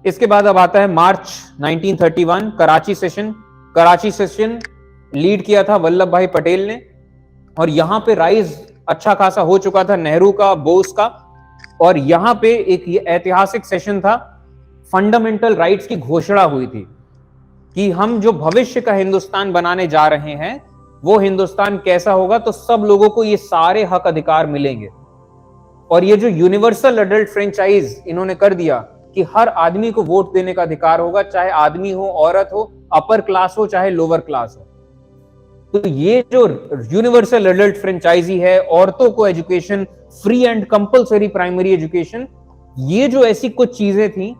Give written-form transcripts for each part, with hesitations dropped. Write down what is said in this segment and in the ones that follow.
इसके बाद अब आता है मार्च 1931, Karachi session. Karachi session lead किया था वल्लभ भाई पटेल ने, और यहां पे राइज अच्छा खासा हो चुका था नेहरू का, बोस का, और यहां पे एक ऐतिहासिक सेशन था। फंडामेंटल राइट्स की घोषणा हुई थी कि हम जो भविष्य का हिंदुस्तान बनाने जा रहे हैं वो हिंदुस्तान कैसा होगा, तो सब लोगों को ये सारे हक अधिकार मिलेंगे। और ये जो यूनिवर्सल अडल्ट फ्रेंचाइज इन्होंने कर दिया कि हर आदमी को वोट देने का अधिकार होगा, चाहे आदमी हो, औरत हो, अपर क्लास हो, चाहे लोअर क्लास हो। तो ये जो यूनिवर्सल एडल्ट फ्रेंचाइजी है, औरतों को education, free and compulsory primary education, ये जो ऐसी कुछ चीजें थी,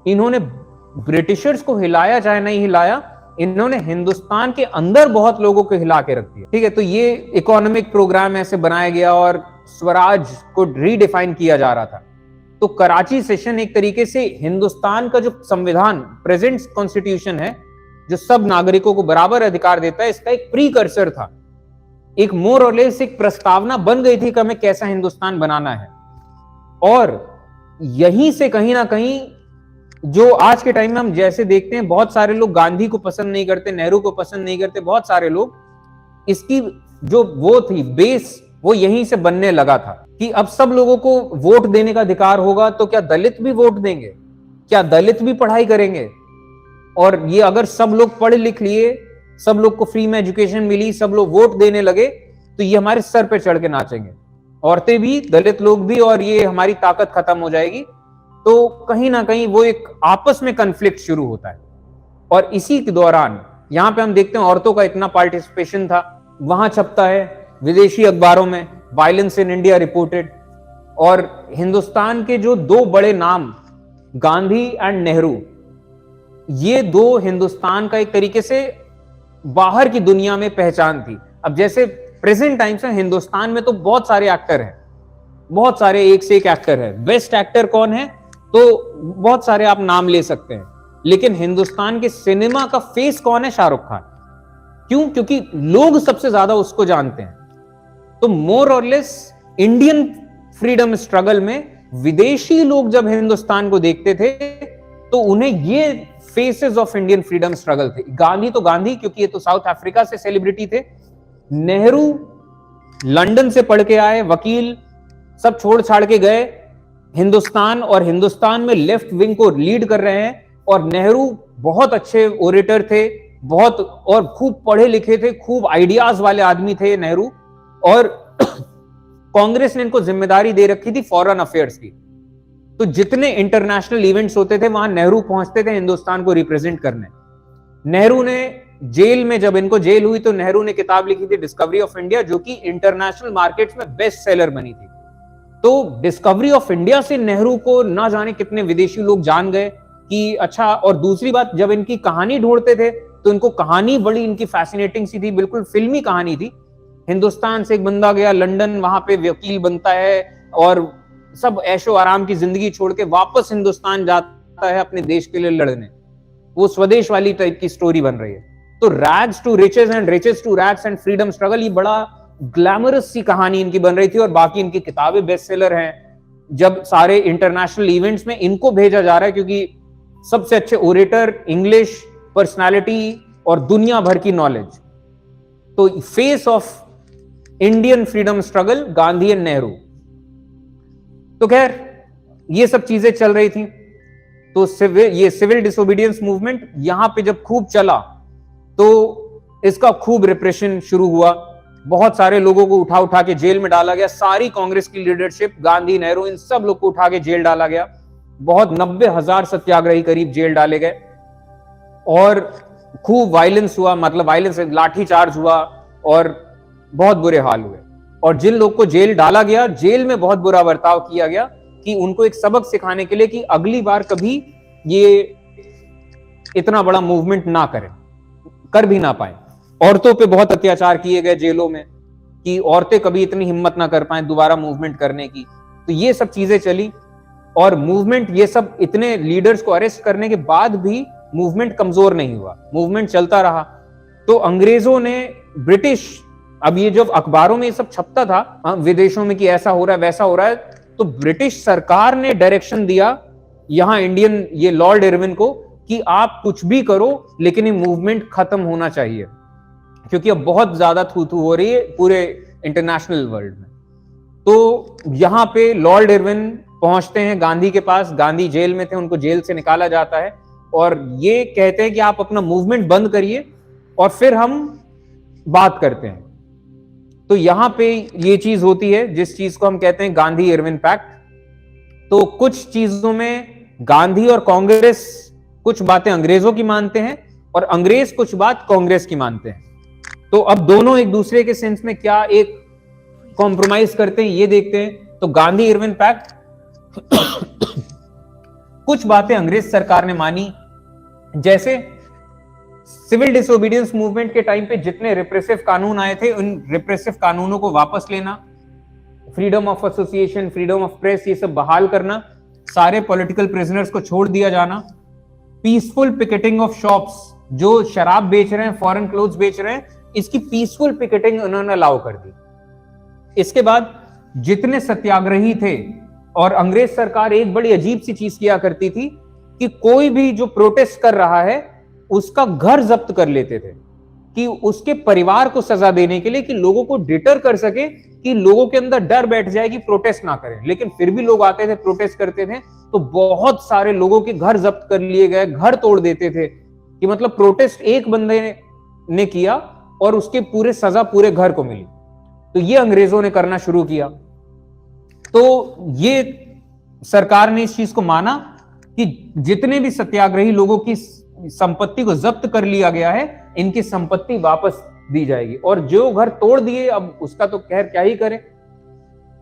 इन्होंने ब्रिटिशर्स को हिलाया चाहे नहीं हिलाया, इन्होंने हिंदुस्तान के अंदर बहुत लोगों को हिला के रख दिया। ठीक है, तो ये इकोनॉमिक प्रोग्राम ऐसे बनाया गया और स्वराज को रीडिफाइन किया जा रहा था। तो कराची सेशन एक तरीके से हिंदुस्तान का जो संविधान, प्रेजेंट कॉन्स्टिट्यूशन है, जो सब नागरिकों को बराबर अधिकार देता है, इसका एक प्रीकर्सर था। एक मोर और लेस एक प्रस्तावना बन गई थी कि हमें कैसा हिंदुस्तान बनाना है। और यहीं से कहीं ना कहीं जो आज के टाइम में हम जैसे देखते हैं, बहुत सारे लोग गांधी को पसंद नहीं करते, नेहरू को पसंद नहीं करते, बहुत सारे लोग, इसकी जो वो थी बेस, वो यहीं से बनने लगा था कि अब सब लोगों को वोट देने का अधिकार होगा। तो क्या दलित भी वोट देंगे? क्या दलित भी पढ़ाई करेंगे? और ये अगर सब लोग पढ़ लिख लिए, सब लोग को फ्री में एजुकेशन मिली, सब लोग वोट देने लगे, तो ये हमारे सर पे चढ़ के नाचेंगे, औरतें भी, दलित लोग भी, और ये हमारी ताकत खत्म हो जाएगी। तो कहीं ना कहीं वो एक आपस में कन्फ्लिक्ट शुरू होता है। और इसी के दौरान यहां पे हम देखते हैं औरतों का इतना पार्टिसिपेशन था। वहां छपता है विदेशी अखबारों में, वायलेंस इन इंडिया रिपोर्टेड। और हिंदुस्तान के जो दो बड़े नाम, गांधी एंड नेहरू, ये दो हिंदुस्तान का एक तरीके से बाहर की दुनिया में पहचान थी। अब जैसे प्रेजेंट टाइम्स में हिंदुस्तान में तो बहुत सारे एक्टर हैं, बहुत सारे एक से एक एक्टर है। बेस्ट एक्टर कौन है? तो बहुत सारे आप नाम ले सकते हैं, लेकिन हिंदुस्तान के सिनेमा का फेस कौन है? शाहरुख खान। क्यों? क्योंकि लोग सबसे ज्यादा उसको जानते हैं। तो मोर और लेस इंडियन फ्रीडम स्ट्रगल में विदेशी लोग जब हिंदुस्तान को देखते थे तो उन्हें ये faces of Indian freedom struggle थे। गांधी तो गांधी, क्योंकि ये तो साउथ अफ्रीका से सेलिब्रिटी थे। नेहरू लंदन से पढ़ के आए, वकील, सब छोड़ छाड़ के गए हिंदुस्तान, और हिंदुस्तान में लेफ्ट विंग को लीड कर रहे हैं। और नेहरू बहुत अच्छे ओरेटर थे, बहुत, और खूब पढ़े लिखे थे, खूब आइडियाज वाले आदमी थे नेहरू। और कांग्रेस ने इनको जिम्मेदारी दे रखी थी फॉरेन अफेयर्स की। तो जितने इंटरनेशनल इवेंट्स होते थे वहां नेहरू पहुंचते थे हिंदुस्तान को रिप्रेजेंट करने। नेहरू ने जेल में, जब इनको जेल हुई, तो नेहरू ने किताब लिखी थी डिस्कवरी ऑफ इंडिया, जो कि इंटरनेशनल मार्केट्स में बेस्ट सेलर बनी थी। तो डिस्कवरी ऑफ इंडिया से नेहरू को ना जाने कितने विदेशी लोग जान गए कि अच्छा। और दूसरी बात, जब इनकी कहानी ढूंढते थे तो इनको कहानी बड़ी इनकी फैसिनेटिंग सी थी, बिल्कुल फिल्मी कहानी थी। हिंदुस्तान से एक बंदा गया लंदन, वहां पे वकील बनता है और सब ऐशो आराम की जिंदगी छोड़ के वापस हिंदुस्तान जाता है अपने देश के लिए लड़ने। वो स्वदेश वाली टाइप की स्टोरी बन रही है। तो rags to riches and riches to rags and freedom struggle, ये बड़ा ग्लैमरस सी कहानी इनकी बन रही थी। और बाकी इनकी किताबें बेस्ट सेलर हैं। जब सारे इंटरनेशनल इवेंट्स में इनको भेजा जा रहा है, क्योंकि सबसे अच्छे ओरेटर, इंग्लिश पर्सनालिटी और दुनिया भर की नॉलेज। तो face of Indian freedom struggle, Gandhi and Nehru. तो खैर ये सब चीजें चल रही थी। तो ये सिविल डिसोबीडियंस मूवमेंट यहां पे जब खूब चला तो इसका खूब रिप्रेशन शुरू हुआ। बहुत सारे लोगों को उठा उठा के जेल में डाला गया। सारी कांग्रेस की लीडरशिप, गांधी, नेहरू, इन सब लोग को उठा के जेल डाला गया। बहुत 90,000 सत्याग्रही करीब जेल डाले गए और खूब वायलेंस हुआ, मतलब वायलेंस, लाठी चार्ज हुआ और बहुत बुरे हाल हुए। और जिन लोग को जेल डाला गया, जेल में बहुत बुरा बर्ताव किया गया कि उनको एक सबक सिखाने के लिए कि अगली बार कभी ये इतना बड़ा मूवमेंट ना करें, कर भी ना पाए। औरतों पे बहुत अत्याचार किए गए जेलों में कि औरतें कभी इतनी हिम्मत ना कर पाए दोबारा मूवमेंट करने की। तो ये सब चीजें चली और मूवमेंट, ये सब इतने लीडर्स को अरेस्ट करने के बाद भी मूवमेंट कमजोर नहीं हुआ, मूवमेंट चलता रहा। तो अंग्रेजों ने, ब्रिटिश, अब ये जब अखबारों में ये सब छपता था विदेशों में कि ऐसा हो रहा है वैसा हो रहा है, तो ब्रिटिश सरकार ने डायरेक्शन दिया यहाँ इंडियन ये लॉर्ड इरविन को कि आप कुछ भी करो लेकिन ये मूवमेंट खत्म होना चाहिए, क्योंकि अब बहुत ज्यादा थू-थू हो रही है पूरे इंटरनेशनल वर्ल्ड में। तो यहाँ पे लॉर्ड इरविन पहुंचते हैं गांधी के पास, गांधी जेल में थे, उनको जेल से निकाला जाता है और ये कहते हैं कि आप अपना मूवमेंट बंद करिए और फिर हम बात करते हैं। तो यहां पे ये चीज होती है जिस चीज को हम कहते हैं गांधी इरविन पैक्ट। तो कुछ चीजों में गांधी और कांग्रेस कुछ बातें अंग्रेजों की मानते हैं और अंग्रेज कुछ बात कांग्रेस की मानते हैं। तो अब दोनों एक दूसरे के सेंस में क्या एक कॉम्प्रोमाइज करते हैं ये देखते हैं। तो गांधी इरविन पैक्ट कुछ बातें अंग्रेज सरकार ने मानी, जैसे सिविल डिसोबीडियंस मूवमेंट के टाइम पे जितने रिप्रेसिव कानून आए थे उन रिप्रेसिव कानूनों को वापस लेना, freedom of association, freedom of press, ये सब बहाल करना, सारे पॉलिटिकल प्रिजनर्स को छोड़ दिया जाना, पीसफुल पिकेटिंग ऑफ शॉप्स, जो शराब बेच रहे हैं, फॉरेन क्लोथ्स बेच रहे हैं, इसकी पीसफुल पिकेटिंग उन्होंने अलाउ कर दी। इसके बाद जितने सत्याग्रही थे, और अंग्रेज सरकार एक बड़ी अजीब सी चीज किया करती थी कि कोई भी जो प्रोटेस्ट कर रहा है उसका घर जब्त कर लेते थे कि उसके परिवार को सजा देने के लिए, कि लोगों को डिटर कर सके, कि लोगों के अंदर डर बैठ जाए कि प्रोटेस्ट ना करें। लेकिन फिर भी लोग आते थे, प्रोटेस्ट करते थे, तो बहुत सारे लोगों के घर जब्त कर लिए गए, घर तोड़ देते थे कि मतलब प्रोटेस्ट एक बंदे ने किया और उसके पूरे सजा पूरे घर को मिली। तो ये अंग्रेजों ने करना शुरू किया। तो ये सरकार ने इस चीज को माना कि जितने भी सत्याग्रही लोगों की संपत्ति को जब्त कर लिया गया है, इनकी संपत्ति वापस दी जाएगी, और जो घर तोड़ दिए अब उसका तो खैर क्या ही करें।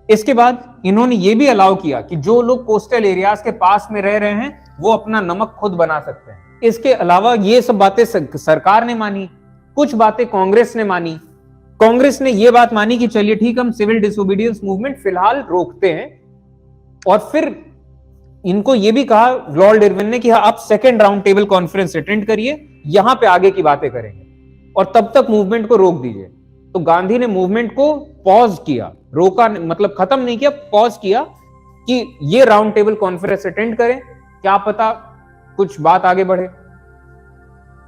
इसके बाद इन्होंने ये भी अलाउ किया कि जो लोग कोस्टल एरियाज के पास में रह रहे हैं वो अपना नमक खुद बना सकते हैं। इसके अलावा ये सब बातें सरकार ने मानी, कुछ बातें कांग्रेस ने मानी। कांग्रेस ने यह बात मानी कि चलिए ठीक, हम सिविल डिसोबीडियंस मूवमेंट फिलहाल रोकते हैं, और फिर इनको यह भी कहा लॉर्ड इरविन ने कि हाँ, आप second round table conference attend करिए, यहां पे आगे की बातें करेंगे, और तब तक मूवमेंट को रोक दीजिए। तो गांधी ने मूवमेंट को पॉज किया, रोका मतलब खत्म नहीं किया, पॉज किया कि ये राउंड टेबल कॉन्फ्रेंस अटेंड करें, क्या पता कुछ बात आगे बढ़े।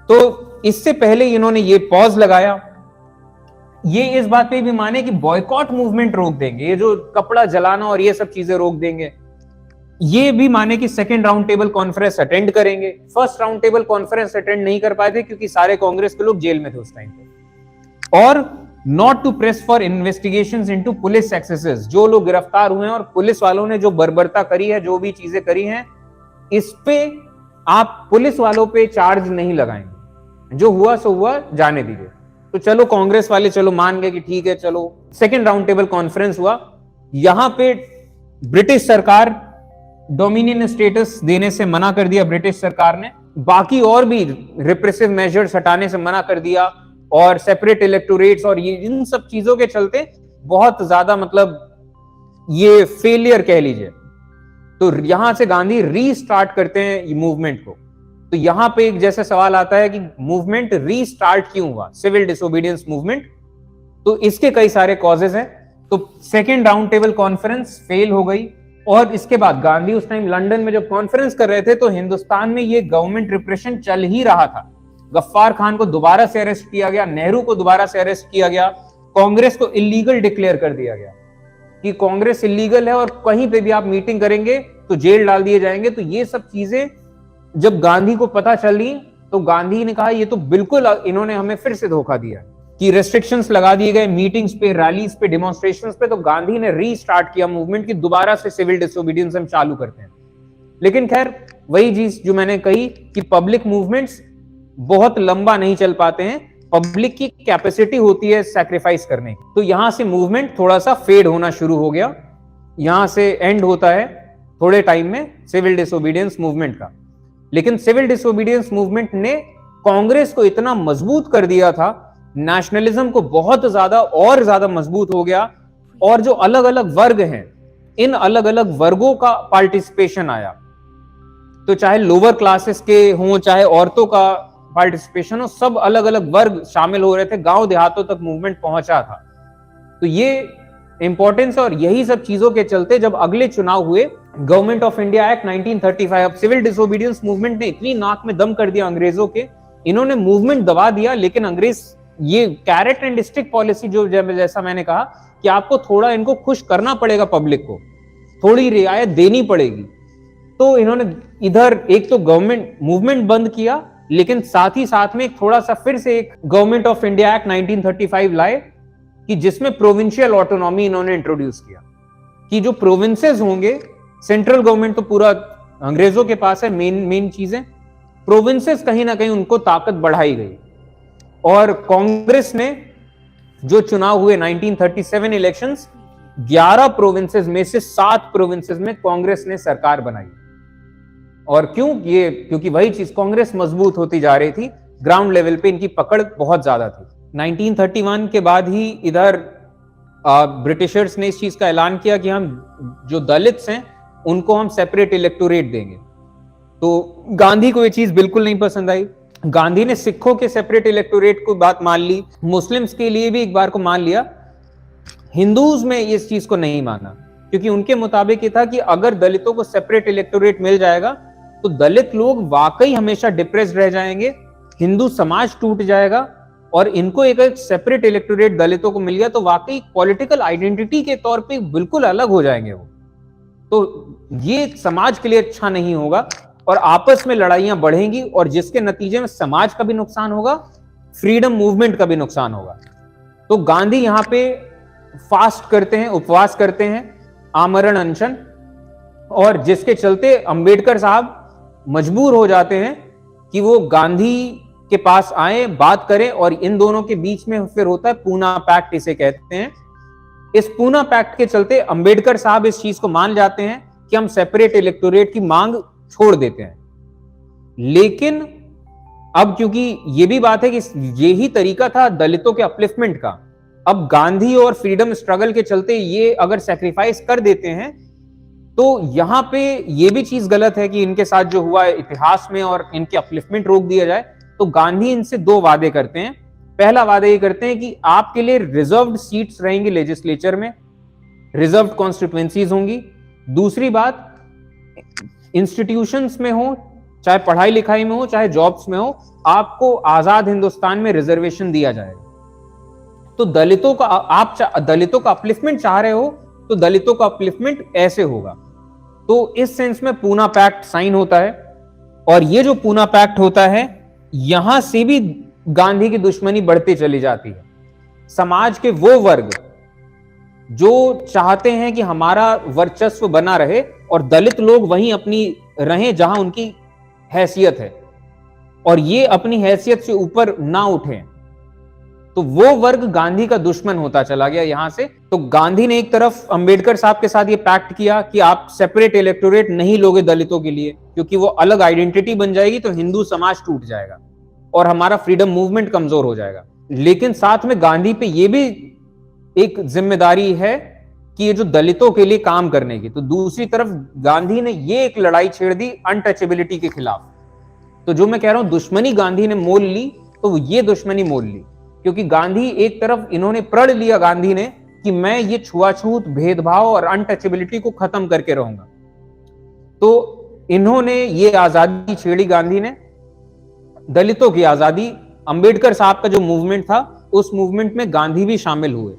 तो इससे पहले इन्होंने ये पॉज लगाया। ये इस बात पे भी माने कि बॉयकॉट मूवमेंट रोक देंगे, ये जो कपड़ा जलाना और ये सब चीजें रोक देंगे। ये भी माने कि second round table conference attend करेंगे। First round table conference attend नहीं कर पाए थे क्योंकि सारे कांग्रेस के लोग जेल में थे उस टाइम पे। और not to press for investigations into police excesses, जो लोग गिरफ्तार हुए हैं और पुलिस वालों ने जो बर्बरता करी है, जो भी चीजें करी हैं, इस पे आप पुलिस वालों पे चार्ज नहीं लगाएंगे, जो हुआ सो हुआ, जाने दीजिए। तो चलो कांग्रेस वाले चलो मान गए कि ठीक है, चलो सेकेंड राउंड टेबल कॉन्फ्रेंस हुआ। यहां पे ब्रिटिश सरकार डोमिनियन स्टेटस देने से मना कर दिया ब्रिटिश सरकार ने, बाकी और भी रिप्रेसिव मेजर्स हटाने से मना कर दिया, और सेपरेट इलेक्टोरेट्स और ये इन सब चीजों के चलते बहुत ज्यादा मतलब ये फेलियर कह लीजिए। तो यहां से गांधी रीस्टार्ट करते हैं मूवमेंट को। तो यहां पे एक जैसा सवाल आता है कि मूवमेंट रीस्टार्ट क्यों हुआ, सिविल डिसोबीडियंस मूवमेंट? तो इसके कई सारे कॉजेज हैं। तो second round table conference fail हो गई, और इसके बाद गांधी उस टाइम लंदन में जब कॉन्फ्रेंस कर रहे थे तो हिंदुस्तान में ये गवर्नमेंट रिप्रेशन चल ही रहा था। गफ्फार खान को दोबारा से अरेस्ट किया गया, नेहरू को दोबारा से अरेस्ट किया गया, कांग्रेस को इलीगल डिक्लेयर कर दिया गया कि कांग्रेस इलीगल है और कहीं पे भी आप मीटिंग करेंगे तो जेल डाल दिए जाएंगे। तो ये सब चीजें जब गांधी को पता चली तो गांधी ने कहा ये तो बिल्कुल इन्होंने हमें फिर से धोखा दिया कि रेस्ट्रिक्शंस लगा दिए गए मीटिंग्स पे, रैलीज पे, डेमोन्स्ट्रेशंस पे। तो गांधी ने रीस्टार्ट किया मूवमेंट की दोबारा से सिविल डिसोबीडियंस हम चालू करते हैं। लेकिन खैर वही चीज जो मैंने कही कि पब्लिक मूवमेंट्स बहुत लंबा नहीं चल पाते हैं, पब्लिक की कैपेसिटी होती है सैक्रिफाइस करने की। तो यहां से मूवमेंट थोड़ा सा फेड होना शुरू हो गया, यहां से एंड होता है थोड़े टाइम में सिविल डिसोबीडियंस मूवमेंट का। लेकिन सिविल डिसोबीडियंस मूवमेंट ने कांग्रेस को इतना मजबूत कर दिया था, नेशनलिज्म को बहुत ज्यादा और ज्यादा मजबूत हो गया, और जो अलग अलग वर्ग हैं इन अलग अलग वर्गों का पार्टिसिपेशन आया। तो चाहे लोअर क्लासेस के हों, चाहे औरतों का पार्टिसिपेशन हो, सब अलग अलग वर्ग शामिल हो रहे थे, गांव देहातों तक मूवमेंट पहुंचा था। तो ये इंपॉर्टेंस और यही सब चीजों के चलते जब अगले चुनाव हुए गवर्नमेंट ऑफ इंडिया एक्ट 1935। अब सिविल डिसोबीडियंस मूवमेंट ने इतनी नाक में दम कर दिया अंग्रेजों के, इन्होंने मूवमेंट दबा दिया, लेकिन अंग्रेज ये कैरेट एंड स्टिक पॉलिसी, जो जैसा मैंने कहा कि आपको थोड़ा इनको खुश करना पड़ेगा, पब्लिक को थोड़ी रियायत देनी पड़ेगी, तो इन्होंने इधर एक तो गवर्नमेंट मूवमेंट बंद किया, लेकिन साथ ही साथ में एक थोड़ा सा फिर से एक गवर्नमेंट ऑफ इंडिया एक्ट 1935 लाए कि जिसमें प्रोविंशियल ऑटोनॉमी इन्होंने इंट्रोड्यूस किया कि जो प्रोविंसेस होंगे, सेंट्रल गवर्नमेंट तो पूरा अंग्रेजों के पास है, मेन चीजें, प्रोविंसेस कहीं ना कहीं उनको ताकत बढ़ाई गई। और कांग्रेस ने जो चुनाव हुए 1937 इलेक्शंस, 11 प्रोविंसेस में से 7 प्रोविंसेस में कांग्रेस ने सरकार बनाई। और क्योंकि वही चीज, कांग्रेस मजबूत होती जा रही थी, ग्राउंड लेवल पे इनकी पकड़ बहुत ज्यादा थी। 1931 के बाद ही इधर ब्रिटिशर्स ने इस चीज का ऐलान किया कि हम जो दलित्स हैं उनको हम सेपरेट इलेक्टोरेट देंगे। तो गांधी को ये चीज बिल्कुल नहीं पसंद आई। गांधी ने सिखों के सेपरेट इलेक्टोरेट को बात मान ली, मुस्लिम्स के लिए भी एक बार को मान लिया, हिंदूज में इस चीज को नहीं माना, क्योंकि उनके मुताबिक ये था कि अगर दलितों को सेपरेट इलेक्टोरेट मिल जाएगा तो दलित लोग वाकई हमेशा डिप्रेस्ड रह जाएंगे, हिंदू समाज टूट जाएगा, और इनको एक सेपरेट इलेक्टोरेट दलितों को मिल गया तो वाकई पॉलिटिकल आइडेंटिटी के तौर पे बिल्कुल अलग हो जाएंगे वो, तो ये समाज के लिए अच्छा नहीं होगा और आपस में लड़ाइयां बढ़ेंगी, और जिसके नतीजे में समाज का भी नुकसान होगा, फ्रीडम मूवमेंट का भी नुकसान होगा। तो गांधी यहां पे फास्ट करते हैं, उपवास करते हैं, आमरण अनशन, और जिसके चलते अंबेडकर साहब मजबूर हो जाते हैं कि वो गांधी के पास आए, बात करें, और इन दोनों के बीच में फिर होता है पूना पैक्ट, इसे कहते हैं। इस पूना पैक्ट के चलते अंबेडकर साहब इस चीज को मान जाते हैं कि हम सेपरेट इलेक्टोरेट की मांग छोड़ देते हैं। लेकिन अब क्योंकि ये भी बात है कि यही तरीका था दलितों के अपलिफ्टमेंट का, अब गांधी और फ्रीडम स्ट्रगल के चलते ये अगर सैक्रिफाइस कर देते हैं तो यहां पे ये भी चीज गलत है कि इनके साथ जो हुआ है इतिहास में और इनके अपलिफ्टमेंट रोक दिया जाए। तो गांधी इनसे 2 वादे करते हैं। पहला वादा ये करते हैं कि आपके लिए रिजर्व्ड सीट्स रहेंगी लेजिस्लेचर में, रिजर्व्ड कॉन्स्टिट्यूएंसीज होंगी। दूसरी बात, इंस्टीट्यूशंस में हो, चाहे पढ़ाई लिखाई में हो, चाहे जॉब्स में हो, आपको आजाद हिंदुस्तान में रिजर्वेशन दिया जाएगा। तो दलितों का, आप दलितों का अपलिफ्टमेंट चाह रहे हो तो दलितों का अपलिफ्टमेंट ऐसे होगा। तो इस सेंस में पूना पैक्ट साइन होता है, और ये जो पूना पैक्ट होता है, यहां से भी गांधी की दुश्मनी बढ़ती चली जाती है। समाज के वो वर्ग जो चाहते हैं कि हमारा वर्चस्व बना रहे और दलित लोग वहीं अपनी रहें जहां उनकी हैसियत है, और ये अपनी हैसियत से ऊपर ना उठें, तो वो वर्ग गांधी का दुश्मन होता चला गया यहां से। तो गांधी ने एक तरफ अंबेडकर साहब के साथ ये पैक्ट किया कि आप सेपरेट इलेक्टोरेट नहीं लोगे दलितों के लिए, क्योंकि वो अलग आइडेंटिटी बन जाएगी तो हिंदू समाज टूट जाएगा और हमारा फ्रीडम मूवमेंट कमजोर हो जाएगा। लेकिन साथ में गांधी पे ये भी एक जिम्मेदारी है कि ये जो दलितों के लिए काम करने की, तो दूसरी तरफ गांधी ने ये एक लड़ाई छेड़ दी अनटचेबिलिटी के खिलाफ। तो जो मैं कह रहा हूं दुश्मनी गांधी ने मोल ली, तो ये दुश्मनी मोल ली, क्योंकि गांधी एक तरफ इन्होंने प्रण लिया गांधी ने कि मैं ये छुआछूत, भेदभाव और अनटचेबिलिटी को खत्म करके रहूंगा। तो इन्होंने ये आजादी छेड़ी गांधी ने, दलितों की आजादी। अंबेडकर साहब का जो मूवमेंट था उस मूवमेंट में गांधी भी शामिल हुए।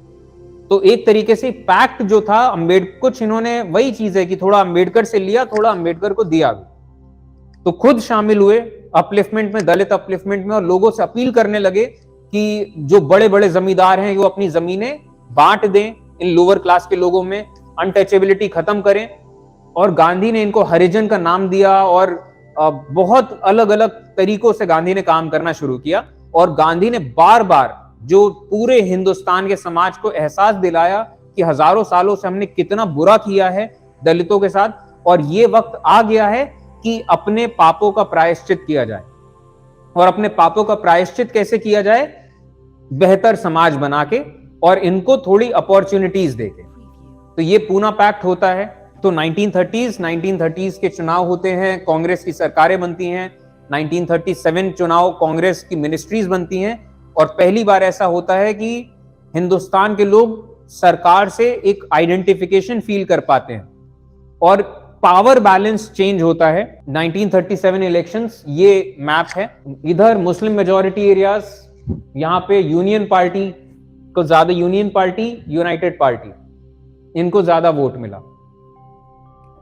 तो एक तरीके से पैक्ट जो था अंबेडकर, कुछ इन्होंने वही चीज है कि थोड़ा अंबेडकर से लिया, थोड़ा अंबेडकर को दिया भी। तो खुद शामिल हुए अपलिफ्टमेंट में, दलित अपलिफ्टमेंट में, और लोगों से अपील करने लगे कि जो बड़े बड़े जमींदार हैं वो अपनी जमीनें बांट दें इन लोअर क्लास के लोगों में, अनटचेबिलिटी खत्म करें। और गांधी ने इनको हरिजन का नाम दिया, और बहुत अलग अलग तरीकों से गांधी ने काम करना शुरू किया। और गांधी ने बार बार जो पूरे हिंदुस्तान के समाज को एहसास दिलाया कि हजारों सालों से हमने कितना बुरा किया है दलितों के साथ, और ये वक्त आ गया है कि अपने पापों का प्रायश्चित किया जाए। और अपने पापों का प्रायश्चित कैसे किया जाए? बेहतर समाज बना के और इनको थोड़ी अपॉर्चुनिटीज देके। तो ये पूना पैक्ट होता है। तो 1930s के चुनाव होते हैं, कांग्रेस की सरकारें बनती हैं। 1937 चुनाव, कांग्रेस की मिनिस्ट्रीज बनती हैं, और पहली बार ऐसा होता है कि हिंदुस्तान के लोग सरकार से एक आइडेंटिफिकेशन फील कर पाते हैं। और पावर बैलेंस चेंज होता है 1937 इलेक्शंस। ये मैप है, इधर मुस्लिम मेजॉरिटी एरियाज, यहां पे यूनियन पार्टी को ज्यादा, यूनियन पार्टी, यूनाइटेड पार्टी, इनको ज्यादा वोट मिला।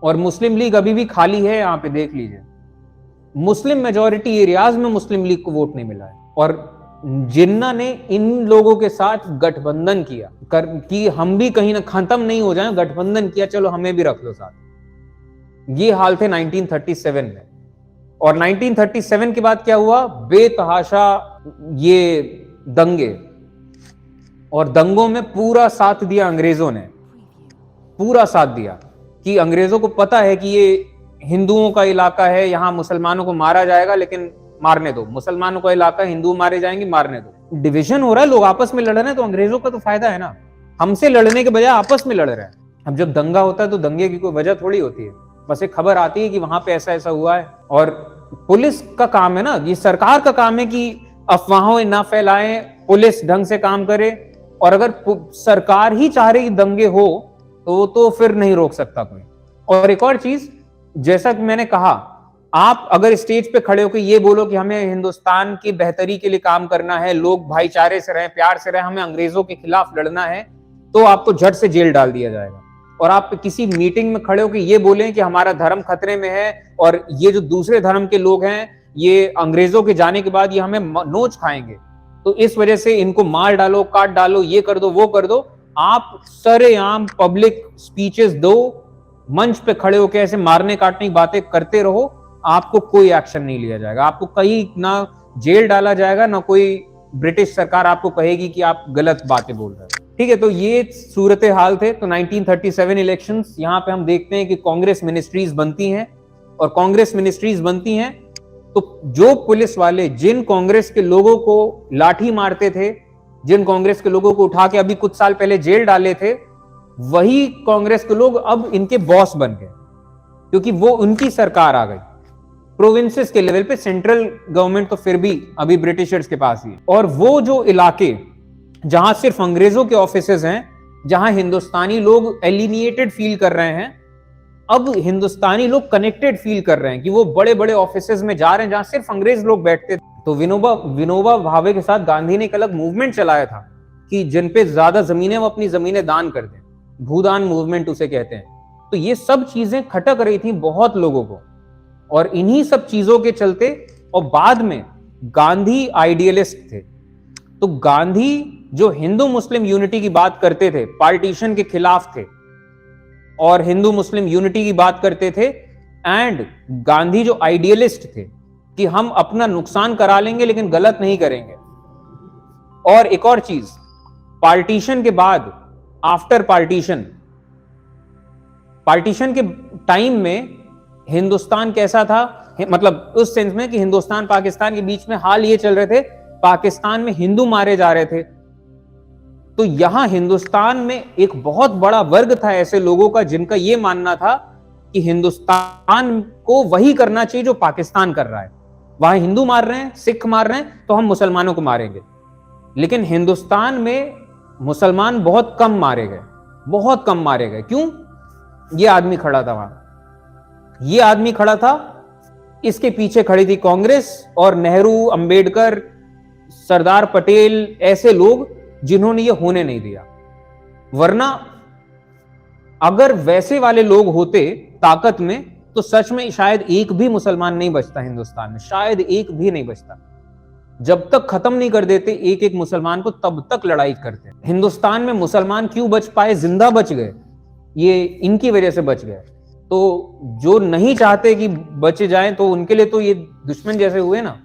और मुस्लिम लीग अभी भी खाली है, यहां पे देख लीजिए। मुस्लिम मेजॉरिटी एरियाज में मुस्लिम लीग को वोट नहीं मिला है। और जिन्ना ने इन लोगों के साथ गठबंधन किया कि हम भी कहीं ना खत्म नहीं हो जाए, गठबंधन किया, चलो हमें भी रख लो साथ। ये हाल थे 1937 में। और 1937 के बाद क्या हुआ? बेतहाशा ये दंगे, और दंगों में पूरा साथ दिया अंग्रेजों ने, पूरा साथ दिया कि अंग्रेजों को पता है कि ये हिंदुओं का इलाका है, यहां मुसलमानों को मारा जाएगा, लेकिन मारने दो, मुसलमानों का इलाका, हिंदू मारे जाएंगे, मारने दो। डिवीजन हो रहा है, लोग आपस में लड़ रहे हैं, तो अंग्रेजों का तो फायदा है ना, हमसे लड़ने के बजाय आपस में लड़ रहे हैं। अब जब दंगा होता है तो दंगे की कोई वजह थोड़ी होती है, बस एक खबर आती है कि वहां पे ऐसा ऐसा हुआ है। और पुलिस का काम है ना, ये सरकार का काम है कि अफवाहों ना फैलाएं, पुलिस ढंग से काम करे। और अगर सरकार ही चाह रही दंगे हो तो फिर नहीं रोक सकता कोई। और एक और चीज, जैसा कि मैंने कहा, आप अगर स्टेज पे खड़े होकर ये बोलो कि हमें हिंदुस्तान की बेहतरी के लिए काम करना है, लोग भाईचारे से रहें, प्यार से रहें, हमें अंग्रेजों के खिलाफ लड़ना है, तो आपको झट से जेल डाल दिया जाएगा। और आप किसी मीटिंग में खड़े होकर ये बोलें कि हमारा धर्म खतरे में है और ये जो दूसरे धर्म के लोग हैं ये अंग्रेजों के जाने के बाद ये हमें नोच खाएंगे, तो इस वजह से इनको मार डालो, काट डालो, ये कर दो, वो कर दो। आप सरेआम पब्लिक स्पीचेस दो, मंच पे खड़े होकर ऐसे मारने काटने की बातें करते रहो, आपको कोई एक्शन नहीं लिया जाएगा, आपको कहीं ना जेल डाला जाएगा, ना कोई ब्रिटिश सरकार आपको कहेगी कि आप गलत बातें बोल रहे हैं। ठीक है, तो ये सूरत हाल थे। तो 1937 इलेक्शंस, यहां पे हम देखते हैं कि कांग्रेस मिनिस्ट्रीज बनती हैं, और कांग्रेस मिनिस्ट्रीज बनती हैं तो जो पुलिस वाले जिन कांग्रेस के लोगों को लाठी मारते थे, जिन कांग्रेस के लोगों को उठा के अभी कुछ साल पहले जेल डाले थे, वही कांग्रेस के लोग अब इनके बॉस बन गए, क्योंकि वो उनकी सरकार आ गई। प्रोविंसेस के लेवल पे सेंट्रल गवर्नमेंट तो फिर भी अभी ब्रिटिशर्स के पास ही है। और वो जो इलाके जहां सिर्फ अंग्रेजों के ऑफिसेज हैं, जहां हिंदुस्तानी लोग एलिनिएटेड फील कर रहे हैं, अब हिंदुस्तानी लोग कनेक्टेड फील कर रहे हैं कि वो बड़े बड़े ऑफिसेज में जा रहे हैं जहां सिर्फ अंग्रेज लोग बैठते थे। तो विनोबा भावे के साथ गांधी ने एक अलग मूवमेंट चलाया था कि जिन पे ज्यादा जमीनें वो अपनी जमीनें दान कर दें, भूदान मूवमेंट उसे कहते हैं। तो ये सब चीजें खटक रही थी बहुत लोगों को, और इन्हीं सब चीजों के चलते, और बाद में गांधी आइडियलिस्ट थे। तो गांधी जो हिंदू मुस्लिम यूनिटी की बात करते थे, पार्टीशन के खिलाफ थे, और हिंदू मुस्लिम यूनिटी की बात करते थे। एंड गांधी जो आइडियलिस्ट थे कि हम अपना नुकसान करा लेंगे लेकिन गलत नहीं करेंगे। और एक और चीज, पार्टीशन के बाद, आफ्टर पार्टीशन के टाइम में हिंदुस्तान कैसा था, मतलब उस सेंस में कि हिंदुस्तान पाकिस्तान के बीच में हाल ये चल रहे थे, पाकिस्तान में हिंदू मारे जा रहे थे। तो यहां हिंदुस्तान में एक बहुत बड़ा वर्ग था ऐसे लोगों का जिनका यह मानना था कि हिंदुस्तान को वही करना चाहिए जो पाकिस्तान कर रहा है। वहां हिंदू मार रहे हैं, सिख मार रहे हैं, तो हम मुसलमानों को मारेंगे। लेकिन हिंदुस्तान में मुसलमान बहुत कम मारे गए, बहुत कम मारे गए। क्यों? यह आदमी खड़ा था वहां, यह आदमी खड़ा था, इसके पीछे खड़ी थी कांग्रेस और नेहरू, अंबेडकर, सरदार पटेल, ऐसे लोग जिन्होंने ये होने नहीं दिया। वरना अगर वैसे वाले लोग होते ताकत में, तो सच में शायद एक भी मुसलमान नहीं बचता हिंदुस्तान में, शायद एक भी नहीं बचता। जब तक खत्म नहीं कर देते एक एक मुसलमान को, तब तक लड़ाई करते। हिंदुस्तान में मुसलमान क्यों बच पाए, जिंदा बच गए, ये इनकी वजह से बच गए। तो जो नहीं चाहते कि बचे जाएं, तो उनके लिए तो ये दुश्मन जैसे हुए ना।